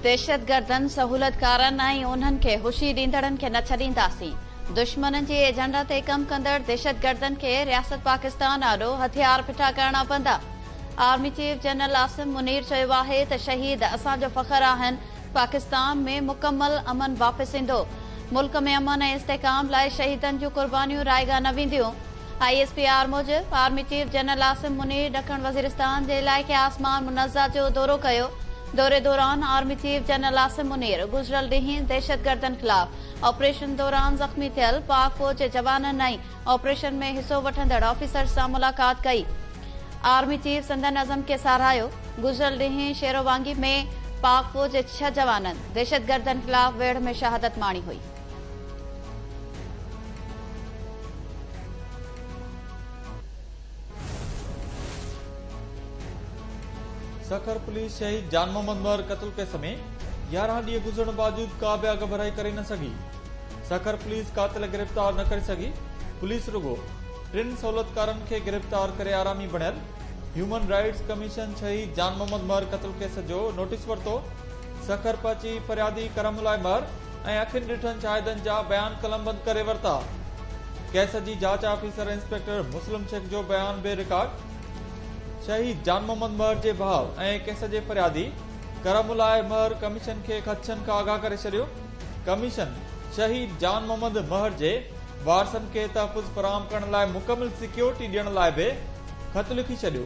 दहशतगर्दन सहूलतकारन ऐं उन्हनि खे हुशी ॾींदड़नि खे न छॾींदासीं। दुश्मन जे एजेंडा ते कम कंदड़ दहशतगर्दन खे रियासत पाकिस्तान आॾो हथियार फिठा करणा पवंदा। Army chief general Asim Munir चयो आहे त शहीद असांजो फ़ख्र आहिनि। पाकिस्तान में मुकमल अमन वापसि ईंदो। मुल्क में अमन ऐं इस्तेहकाम लाइ शहीदनि जूं कुर्बानियूं रायगा न वेंदियूं। ISPR मूजिबि army chief general Asim Munir ॾखण वज़ीरिस्तान जे इलाइक़े आसमान मुनज़्ज़ा जो दौरो कयो। दौरे दौरान army chief general Asim Munir गुज़िरियल ॾींहुं दहशतगर्दनि ख़िलाफ़ ऑपरेशन दौरान ज़ख़्मी थियल पाक फ़ौज जे जवाननि ऐं ऑपरेशन में हिसो वठंदड़ ऑफिसर्स सां मुलाक़ात कई। आर्मी चीफ संदन अज़म खे साराहियो। गुज़िरियल ॾींहुं शेरोवांगी में पाक फ़ौज जे 6 जवाननि दहशतगर्दनि ख़िलाफ़ वेढ़ में शहादत माणी हुई। सखर पुलिस शहीद जान मोहम्मद मर कत्ल केस में 11 ॾींहं गुज़रण बावजूद का बि आगभराई करे न सघी। सखर पुलिस कातिल गिरफ़्तार न करे सघी। पुलिस रुगो 3 सहूलतकारनि खे गिरफ़्तार करे आरामी बणियल। ह्यूमन राइट्स कमीशन शहीद जान मोहम्मद मर कत्ल केस जो नोटिस वरितो। सखर पहुची फरियादी करमुल्लाह मर ऐं अखियुनि ॾिठनि शाहिदनि जा बयान कलमबंद करे वरिता। केस जी जांच ऑफिसर इंस्पेक्टर मुस्लिम शेख जो बयान बे रिकॉर्ड। शहीद जान मोहम्मद महर जे भाउ ऐं केस जे फरियादी करमुल्लाह महर कमीशन खे ख़दशनि खां आगाह करे छॾियो। कमीशन शहीद जान मोहम्मद महर जे वारसनि खे तहफ़ुज़ फराहम करण लाइ मुकमिल सिक्योरिटी ॾियण लाइ बि ख़त लिखी छॾियो।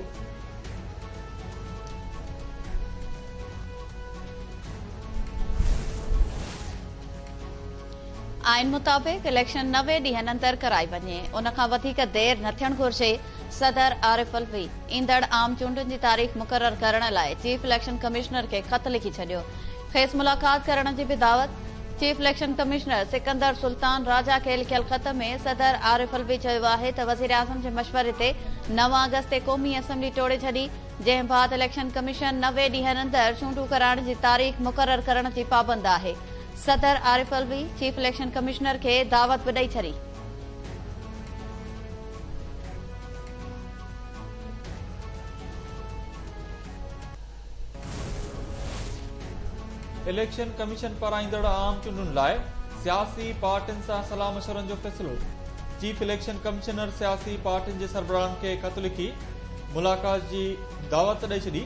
आइन मुताबिक़ इलेक्शन 90 ॾींहनि अंदरि कराई वञे। उन खां वधीक देर न थियणु घुर्जे। सदर आरिफ अलवी ईंदड़ आम चूंडुनि जी तारीख़ मुक़रर करण लाइ चीफ इलेक्शन कमिश्नर खे ख़त लिखी छॾियो। खेसि मुलाक़ात करण जी बि दावत। Chief election commissioner Sikandar Sultan Raja खे लिखियल ख़त में सदर आरिफ अलवी चयो आहे त वज़ीर आज़म जे मशवरे ते 9 अगस्त ते क़ौमी असेंबली टोड़े छॾी, जंहिं बाद इलेक्शन कमीशन 90 ॾींहनि अंदरि चूंडूं कराइण जी तारीख़ मुक़रर करण जी पाबंद आहे। सदर Arif Alvi chief election commissioner खे दावत बि ॾेई छॾी। इलेक्शन कमीशन पारां ईंदड़ आम चूंडुनि लाइ सियासी पार्टियुनि सां सलाह मशवरनि जो फ़ैसिलो। चीफ इलेक्शन कमिश्नर सियासी पार्टियुनि जे सरबराहनि खे ख़त लिखी मुलाक़ात जी दावत ॾेई छॾी।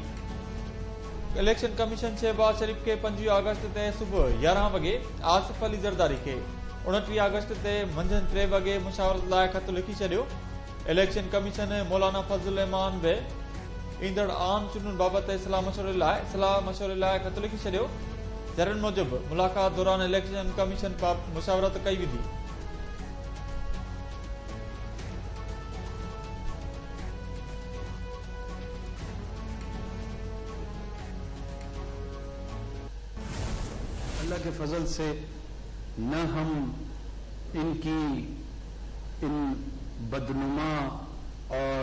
इलेक्शन कमीशन शहबाज शरीफ खे 25 अगस्त ते सुबुह 11 वॻे, आसिफ अली ज़रदारी खे 29 अगस्त ते मंझंदि 3 वॻे मुशावरत लाइ ख़त लिखी छॾियो। इलेक्शन कमीशन मौलाना फज़ल रहमान बि ईंदड़ आम चूंडुनि बाबति सलाह मशवरे लाइ ख़त लिखी छॾियो। ज़रनि मूजिबि मुलाक़ात दौरान इलेक्शन कमीशन मुशावरत कई वेंदी। अल्लाह के फजल से न हम इनकी इन बदनुमा और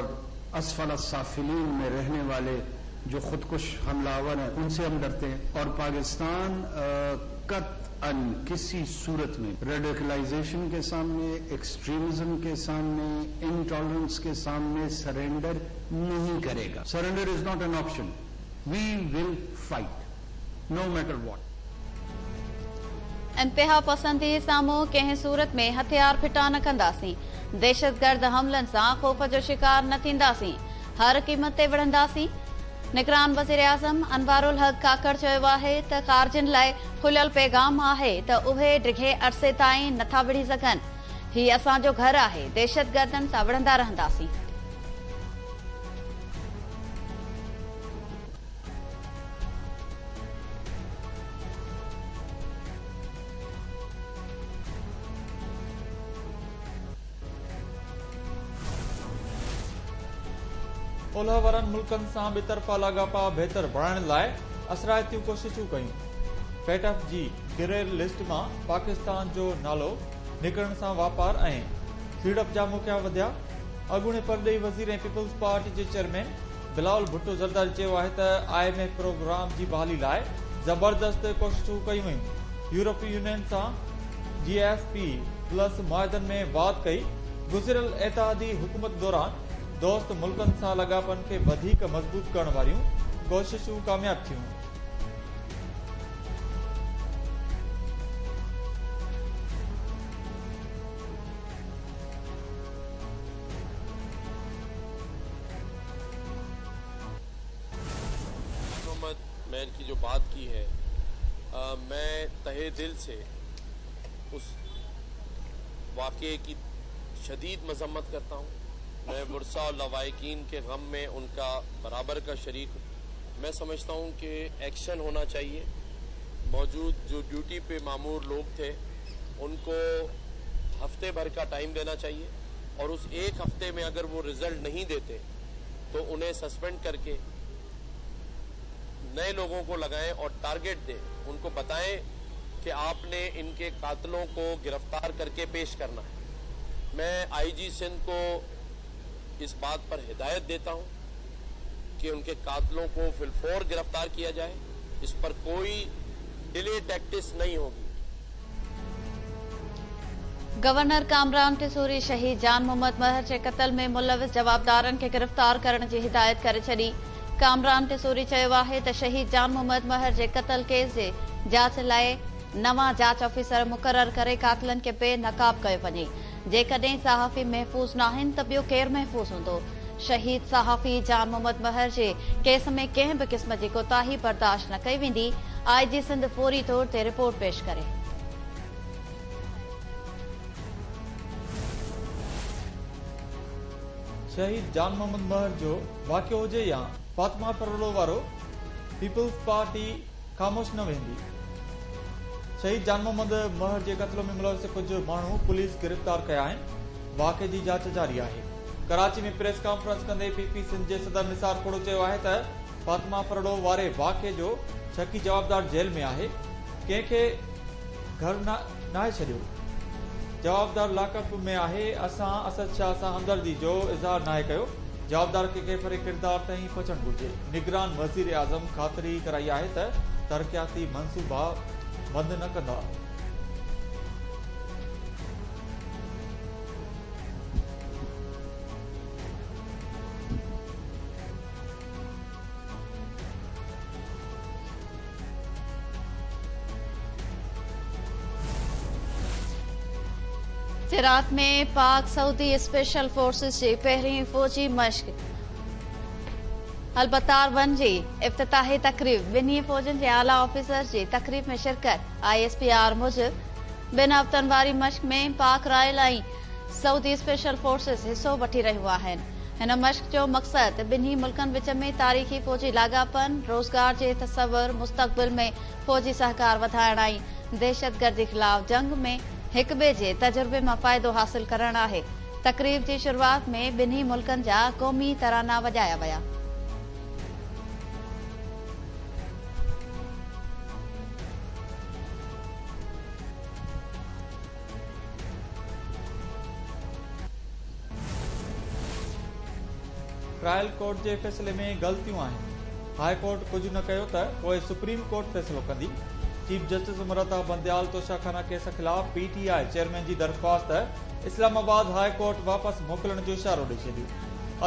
असफल साफिलीन में रहने वाले जो खुदकुश हमलावर हैं उनसे हम डरते हैं। और पाकिस्तान कतअन किसी सूरत में रेडिकलाइजेशन के सामने, एक्सट्रीमिज्म के सामने, इनटॉलरेंस के सामने सरेंडर नहीं करेगा। Surrender is not an option. We will fight no matter what. इंतिहा पसंदी साम्हूं कंहिं सूरत में हथियार फिटा न कंदासीं। दहशतगर्द हमलनि सां ख़ौफ़ जो शिकार न थींदासीं। हर क़ीमत ते विढ़ंदासीं। निगरान वज़ीर आज़म अनवारुल हक काकड़ चयो आहे त ख़ारजियुनि लाइ खुलियल पैगाम आहे त उहे डिघे अरसे ताईं नथा विढ़ी सघनि। हीउ असांजो घरु आहे। दहशतगर्दनि सां विढ़ंदा रहंदासीं। ओलह वारनि मुल्कनि सां ॿितरफ़ा लाॻापा बहितर बणाइण लाइ असराइतियूं कोशिशूं कयूं। पेटफ जी गिरियल लिस्ट मां पाकिस्तान जो नालो निकिरण सां वापार ऐं सीड़प जा मौक़िया वधिया। अॻूणे परॾेही वज़ीर ऐं पीपल्स पार्टी जे चेयरमैन बिलावल भुट्टो ज़रदारी चयो आहे त IMF प्रोग्राम जी बहाली लाइ ज़बरदस्त कोशिशूं कयूं वयूं। यूरोपीय यूनियन सां GSP+ मुआहदनि में वाध कई। गुज़िरियल इतिहादी हुकूमत दौरान दोस्त मुल्कनि सां लाॻापनि खे वधीक मज़बूत करण वारियूं कोशिशूं कामयाब थियूं। मेयर की जो बात की है, मैं तहे दिल से उस वाक़े की शदीद मजम्मत करता हूँ। मैं मुरसा और लवाहिकीन के गम में उनका बराबर का शरीक हूँ। मैं समझता हूँ कि एक्शन होना चाहिए। मौजूद जो ड्यूटी पे मामूर लोग थे उनको हफ्ते भर का टाइम देना चाहिए और उस एक हफ्ते में अगर वो रिजल्ट नहीं देते तो उन्हें सस्पेंड करके नए लोगों को लगाएं और टारगेट दें। उनको बताएं कि आपने इनके कातिलों को गिरफ्तार करके पेश करना है। मैं आईजी सिंध को इस बात पर हिदायत देता हूं कि उनके कातिलों को फिलफौर गिरफ्तार किया जाए। इस पर कोई डिले टैक्टिस नहीं होगी। गवर्नर कामरान टिसूरी शहीद जान मोहम्मद महर के कत्ल में मुलविस जवाबदारन के गिरफ्तार करने की हिदायत करे छड़ी। कामरान टिसूरी चयो आहे त शहीद जान मोहम्मद महर के कत्ल केस जे जांच लाइ नवां जांच ऑफिसर मुक़रर करे कातिलन के बेनकाब कयो वञे। जेकॾहिं सहाफ़ी महफ़ूज़ नाहिनि त ॿियो केरु महफ़ूज़ हूंदो। शहीद सहाफ़ी जान मोहम्मद महर जे केस में कंहिं बि क़िस्म जी कोताही बर्दाश्त न कई वेंदी। आईजी सिंध फौरी तौर ते रिपोर्ट पेश करे। शहीद जान मोहम्मद महर जो वाक़ियो हुजे या फातिमा फरोलो वारो, पीपल्स पार्टी ख़ामोश न वेंदी। शहीद जान मोहम्मद महर के कत्ल में मुलविस कुछ माण्हू पुलिस गिरफ्तार कया आहिनि। वाक़े की जांच जारी है। कराची में प्रेस कॉन्फ्रेंस कंदे पीपी सिंध के सदर निसार खोड़ो चयो आहे त फातिमा फरोलो वारे वाक़े जो शकी जवाबदार जेल में है। कंहिंखे घर नाहे छॾियो। जवाबदार लाकअप में है। असां असद शाह सां हमदर्दी जो इज़हार नाहे कयो। जवाबदार के कैफ़रे किरदार ताईं पहुचण घुर्जे। निगरान वज़ीर आज़म ख़ातिरी कराई है त तरक़ियाती मंसूबा बंद न कंदा। चिरात में पाक सऊदी स्पेशल फोर्सेस की पहिरीं फौजी मश्क अलबतार वन जी इफ्तिताही तकरीब। बिन्ही फौजन के आला ऑफिसर्स की तकरीब में शिरकत। ISPR मुजिब बिन हफ्तन वारी मश्क में पाक रॉयल ऐं सऊदी स्पेशल फोर्सेस हिस्सो वठी रहियूं आहिनि। हिन मश्क जो मक़सद बिन्ही मुल्कनि विच में तारीख़ी फौजी लाॻापन, रोज़गार के तसवुर, मुस्तक़बिल में फौजी सहकार वधाइण ऐं दहशतगर्दी ख़िलाफ़ जंग में एक ॿिए जे तजुर्बे मां फ़ाइदो हासिल करण आहे। तकरीब की शुरुआत में बिन्ही मुल्कनि जा क़ौमी तराना वॼाया विया। ट्रायल कोर्ट के फैसले में गलतियों आहिनि। हाई कोर्ट कुछ न कयो त पोइ सुप्रीम कोर्ट फैसलो कंदी। चीफ जस्टिस मुरता बंदयाल तोशाखाना केस खिलाफ PTI चेयरमैन की दरख्वास्त इस्लामाबाद हाई कोर्ट वापस मोकलण जो इशारो ॾेई छॾियो।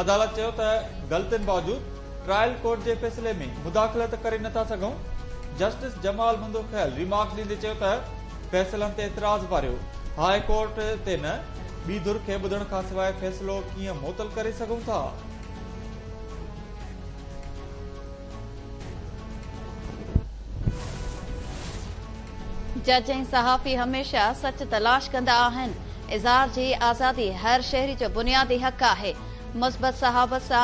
अदालत चयो त गलतियुनि बावजूद ट्रायल कोर्ट के फैसले में मुदाख़लत करे नथा सघूं। जस्टिस जमाल मुंदो ख़ैल रिमार्क ॾींदे चयो त फैसलनि ते एतिराज़ पारियो। हाई कोर्ट ते न ॿी धुर खे ॿुधण खां सवाइ फैसलो कीअं मुअतल करे सघूं था। जज ऐं सहाफ़ी हमेशा सच तलाश कंदा आहिनि। इज़हार जी आज़ादी हर शहरी जो बुनियादी हक़ आहे। मुस्बत सहाबत सां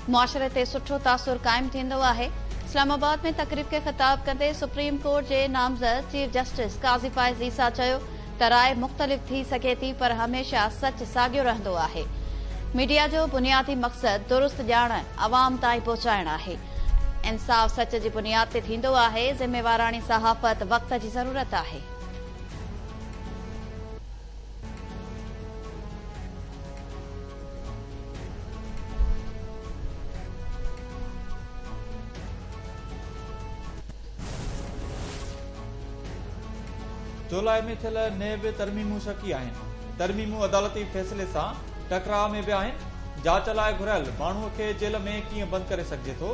मुआशरे ते सुठो तासुर क़ाइमु थींदो आहे। इस्लामाबाद में तकरीब के ख़िताब कंदे सुप्रीम कोर्ट के नामज़द चीफ जस्टिस काज़ी फ़ाइज़ ईसा चयो त राय मुख़्तलिफ़ थी सघे थी पर हमेशा सच साॻियो रहंदो आहे। मीडिया जो बुनियादी मक़सद दुरुस्त ॼाण अवाम ताईं पहुचाइण आहे। इंसाफ़ सच की बुनियाद ते थींदो आहे। ज़िम्मेवाराणी सहाफ़त वक़्त की ज़रूरत आहे। चोलाई में थियल नेब तरमीमूं शकी आहिनि। तरमीमूं अदालती फैसले सां टकराव में भी आहिनि। जांच लाइ घुरियल माण्हूअ खे जेल में कीअं बंदि करे सघिजे थो।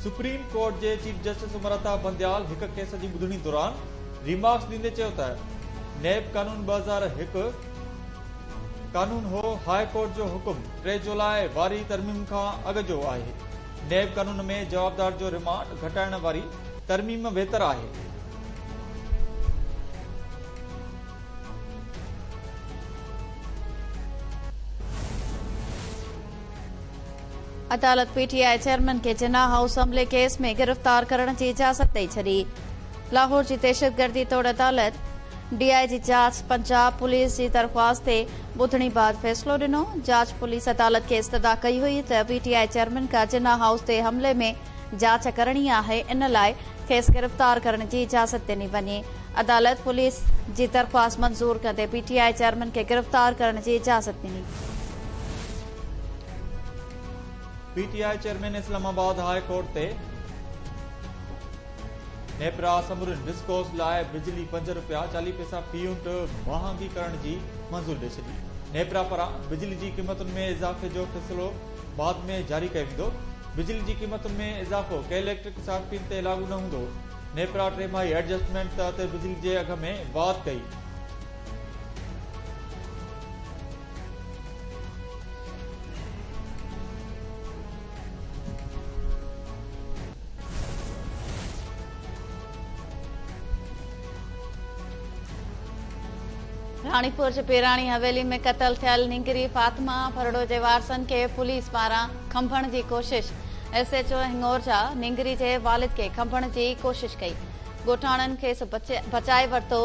सुप्रीम कोर्ट के चीफ जस्टिस मुरता बंदयाल एक केस की ॿुधणी दौरान रिमार्क्स ॾींदे चयो त नेब कानून 2001 कानून हो। हाई कोर्ट जो हुकुम 3 जुलाई वारी तरमीम खां अॻु जो आहे। नैब कानून में जवाबदार जो रिमांड घटाइण वारी तरमीम बहितर आहे। अदालत पीटीआई चेयरमैन के जिन्ना हाउस हमले केस में गिरफ्तार करण की इजाजत ॾेई छॾी। लाहौर की दहशतगर्दी तोड़ अदालत डीआईजी जांच पंजाब पुलिस की दरख्वास्त ते ॿुधणी बाद फैसलो ॾिनो। जांच पुलिस अदालत के इस्तदा कई हुई त पीटीआई चेयरमैन का जिन्ना हाउस ते हमले में जांच करणी आहे, इन लाइ खेस गिरफ्तार करण की इजाजत ॾिनी वञे। अदालत पुलिस की दरख्वास्त मंजूर कंदे पीटीआई चेयरमैन के गिरफ्तार करण की इजाजत ॾिनी। PTI chairman Islamabad high court ते नेपरा समूरन डिस्कोस लाइ बिजली ₹5.40 फी यूनिट महांगी करण की मंजूरी ॾेई छॾी। नेपरा पारां बिजली की क़ीमतुनि में इज़ाफ़े जो फ़ैसिलो बाद में जारी कयो वेंदो। बिजली की क़ीमतुनि में इज़ाफ़ो के इलेक्ट्रिक सार्फिन ते लागू न हूंदो। नेपरा टिमाही एडजस्टमेंट तहत बिजली के अघ में वाध कई। राणीपुर के पेराणी हवेली में कतल थियल निंगरी फातिमा फरड़ो के वारसन के पुलिस पारां खंभण की कोशिश। एसएचओ हिंगोर जा निंगरी के वालिद के खंभण की कोशिश कई। गोठाणन खेस बचाए वरतो।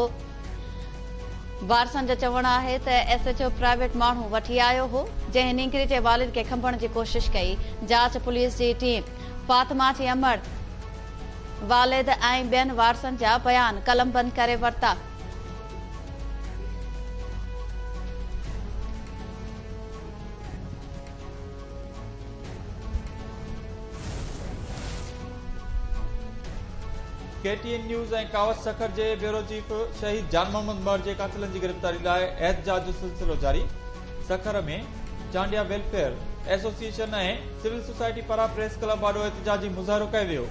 वारसन जो चवण है त एसएचओ प्राइवेट मानू वठी आयो हो, जै निंगरी के वालिद के खंभण की कोशिश कई। जांच पुलिस की टीम फातिमा की अमर वालिद ऐं बेन वारसन जा बयान कलमबंद करे वरता। केटीएन न्यूज़ ऐं कावत सखर के ब्यूरो चीफ शहीद जान मोहम्मद मर के कातिलन की गिरफ्तारी लाइ एहतजाज जो सिलसिलो जारी। सखर में चांडिया वेलफेयर एसोसिएशन ऐं सिविल सोसाइटी पारां प्रेस क्लब आॾो एहतजाजी मुज़ाहिरो कयो वियो,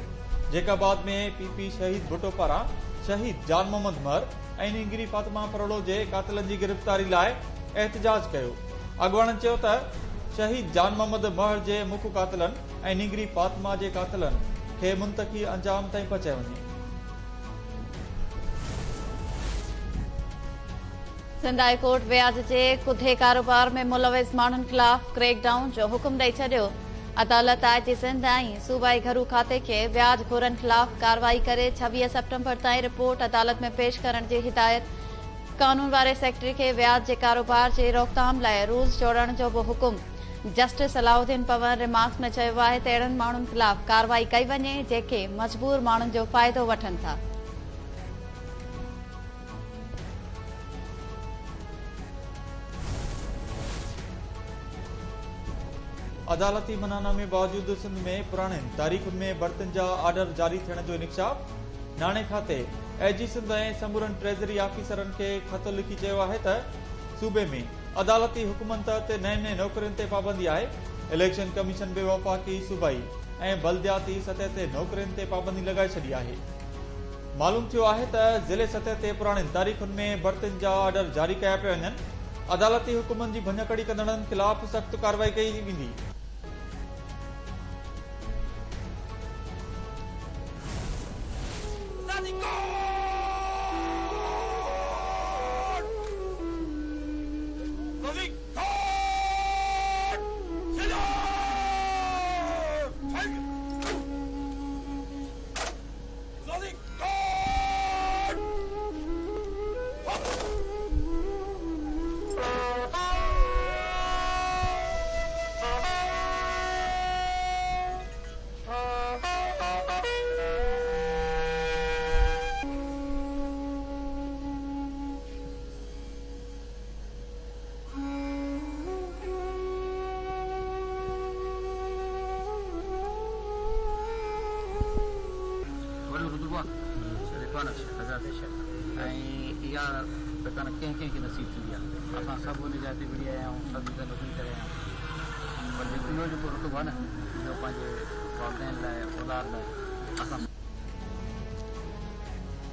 जेका बाद में पीपी शहीद भुट्टो पारां शहीद जान मोहम्मद मर ऐं निंगरी फातिमा फरड़ो के कातिलन की गिरफ्तारी लाइ एहतजाज कयो। अॻुवाणनि चयो त शहीद जान मोहम्मद मर के मुख्य कातिलन ऐं निंगरी फातिमा के कातिलन के मुंतकी अंजाम ताईं पहुचाए वञे। सिंध हाई कोर्ट व्याज के कुधे कारोबार में मुलविस माण्हुनि खिलाफ क्रैकडाउन जो हुक्म ॾेई छॾियो। अदालत आईजी सिंध ऐं सूबाई घरू खाते के व्याज घोरनि खिलाफ कार्रवाई करे 26 सितंबर ताईं रिपोर्ट अदालत में पेश करण की हिदायत। कानून वारे सेक्रेटरी के व्याज के कारोबार की रोकथाम लाइ रूल्स जोड़ण जो भी हुक्म। जस्टिस अलाउद्दीन पवन रिमार्क्स में चयो आहे त अहिड़नि माण्हुनि खिलाफ कार्रवाई कई वञे जेके मजबूर माण्हुनि जो फ़ाइदो वठनि था। अदालती मनानामे बावजूद सिंध में पुराने तारीख़ुनि में बर्तन जा आर्डर जारी थियण जो इंकशाफ। नाणे खाते एजी सिंध ऐं समूरनि ट्रेज़री ऑफिसरनि के ख़त लिखी चयो आहे त सूबे में अदालती हुकुमनि तहत नए नौकरियुनि ते पाबंदी आहे। इलेक्शन कमीशन बि वफ़ाक़ी सूबाई ऐं बल्दियाती सतह ते नौकरियुनि ते पाबंदी लॻाए छॾी आहे। मालूम थियो आहे त ज़िले सतह ते पुराने तारीख़ुनि में बर्तन जा आर्डर जारी कया पिया वञनि। अदालती हुकुमनि जी भञकड़ी कंदड़नि ख़िलाफ़ सख़्त कार्रवाई कई वेंदी।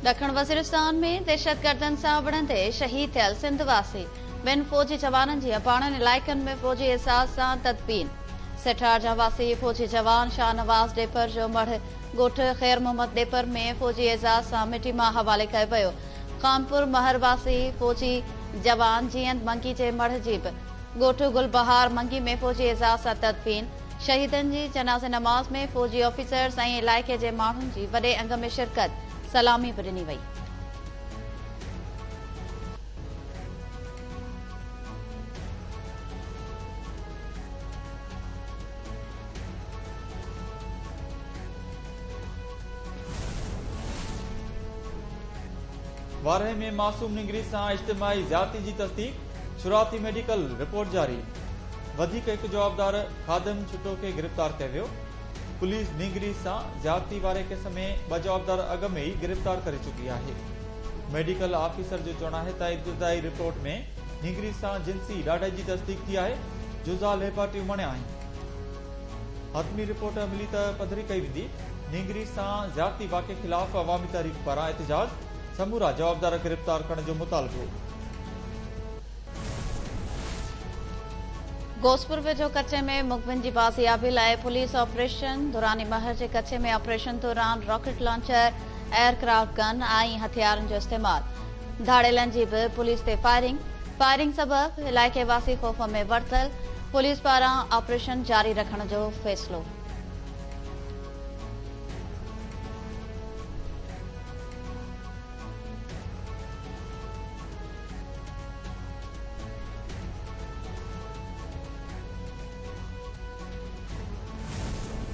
दखण वज़ीरिस्तान में दहशतगर्दनि सां विढ़ंदे शहीद थियल सिंध वासी। ॿिनि फ़ौजी जवाननि जी अपाणनि इलाइक़नि में फ़ौजी एहसास सां तदबीन। सेठार जा वासी फौजी जवान शाहनवाज़ डेपर जो मढ़ ॻोठ ख़ैर मोहम्मद डेपर में फौजी एजाज़ सां मिटी मां हवाले कयो वियो। कानपुर महर वासी फौजी जवान जीअं मंगी जे मढ़ जी बि ॻोठ गुलबहार मंगी में फौजी एजाज़ सां तदफीन। शहीदनि जी जनाज़े नमाज़ में फौजी ऑफिसर्स ऐं इलाइक़े जे माण्हुनि जी वॾे अंग में शिरकत, सलामी बि ॾिनी वई। वारहे में मासूम निगरी सां इज्तिमाई ज़्यादती जी तस्दीक, शुरुआती मेडिकल रिपोर्ट जारी। वधीक हिकु जवाबदार खादिम छुटो खे गिरफ़्तार कयो वियो। पुलिस निगरी सां ज़्यादती वारे केस में 2 जवाबदार अॻ में ई गिरफ़्तार करे चुकी आहे। मेडिकल ऑफिसर जो चवणु आहे त इब्तिदाई रिपोर्ट में निगरी सां जिनसी ॾाढे जी तस्दीक थी आहे। जुज़ा लेपाटियूं मणिया आहिनि। हतमी रिपोर्ट मिली त पधरी कई वेंदी। निगरी सां ज़्यादती वाक़े ख़िलाफ़ अवामी तहरीक पारां एहतिजाज, समूरा जवाबदार गिरफ़्तार करण जो मुतालबो। गोसपुर वेझो कचे में मुखबिन जी बाज़ियाबी लाइ पुलिस ऑपरेशन। दुरानी महर जे कचे में ऑपरेशन दौरान रॉकेट लॉन्चर, एयरक्राफ्ट गन ऐं हथियारनि जो इस्तेमाल। धाड़ेलनि जी बि पुलिस ते फायरिंग सबबि इलाइक़े वासी ख़ौफ़ में वरतल। पुलिस पारां ऑपरेशन जारी रखण जो फ़ैसिलो।